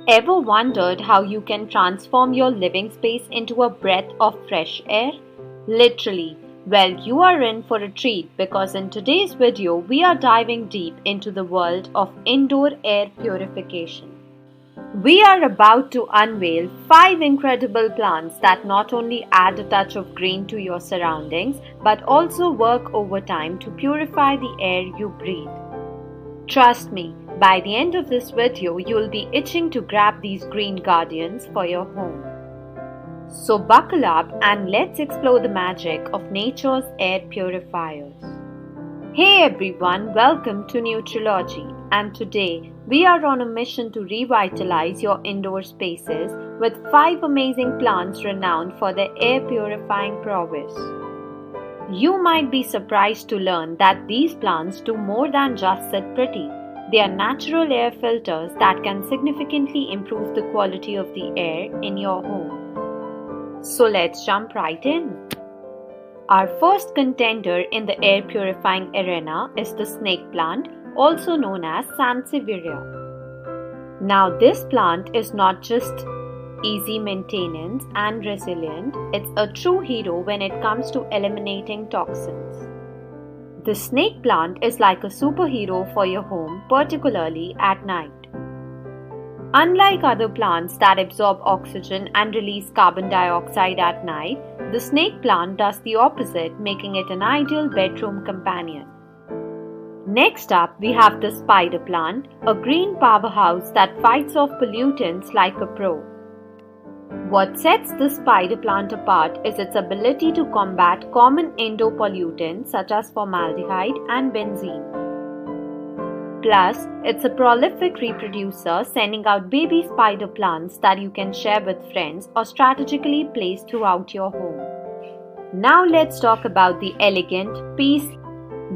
Ever wondered how you can transform your living space into a breath of fresh air? Literally. Well, you are in for a treat because in today's video, we are diving deep into the world of indoor air purification. We are about to unveil 5 incredible plants that not only add a touch of green to your surroundings but also work overtime to purify the air you breathe. Trust me, by the end of this video, you'll be itching to grab these green guardians for your home. So buckle up and let's explore the magic of nature's air purifiers. Hey everyone, welcome to Nutriologgy, and today we are on a mission to revitalize your indoor spaces with 5 amazing plants renowned for their air purifying prowess. You might be surprised to learn that these plants do more than just sit pretty. They are natural air filters that can significantly improve the quality of the air in your home. So let's jump right in. Our first contender in the air purifying arena is the snake plant, also known as Sansevieria. Now this plant is not just easy maintenance and resilient, it's a true hero when it comes to eliminating toxins. The snake plant is like a superhero for your home, particularly at night. Unlike other plants that absorb oxygen and release carbon dioxide at night, the snake plant does the opposite, making it an ideal bedroom companion. Next up, we have the spider plant, a green powerhouse that fights off pollutants like a pro. What sets the spider plant apart is its ability to combat common indoor pollutants such as formaldehyde and benzene. Plus, it's a prolific reproducer, sending out baby spider plants that you can share with friends or strategically place throughout your home. Now let's talk about the elegant peace.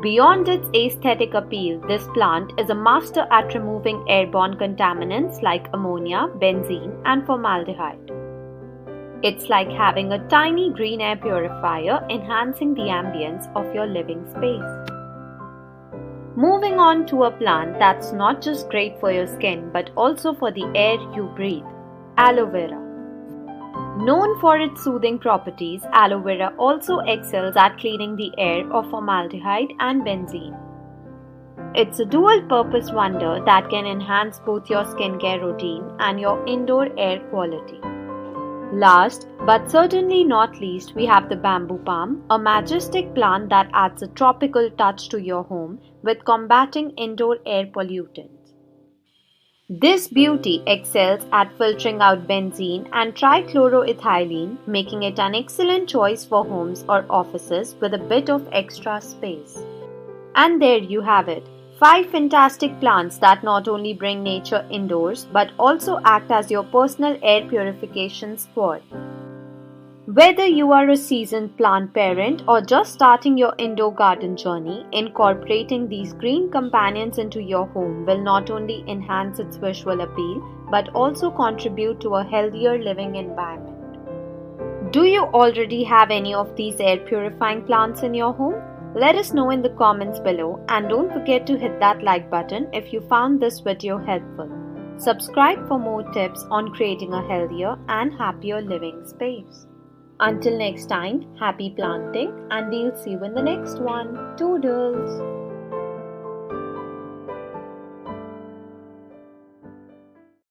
Beyond its aesthetic appeal, this plant is a master at removing airborne contaminants like ammonia, benzene, and formaldehyde. It's like having a tiny green air purifier enhancing the ambience of your living space. Moving on to a plant that's not just great for your skin but also for the air you breathe, aloe vera. Known for its soothing properties, aloe vera also excels at cleaning the air of formaldehyde and benzene. It's a dual-purpose wonder that can enhance both your skincare routine and your indoor air quality. Last, but certainly not least, we have the bamboo palm, a majestic plant that adds a tropical touch to your home with combating indoor air pollutants. This beauty excels at filtering out benzene and trichloroethylene, making it an excellent choice for homes or offices with a bit of extra space. And there you have it. 5 fantastic plants that not only bring nature indoors but also act as your personal air purification squad. Whether you are a seasoned plant parent or just starting your indoor garden journey, incorporating these green companions into your home will not only enhance its visual appeal but also contribute to a healthier living environment. Do you already have any of these air purifying plants in your home? Let us know in the comments below, and don't forget to hit that like button if you found this video helpful. Subscribe for more tips on creating a healthier and happier living space. Until next time, happy planting, and we'll see you in the next one. Toodles!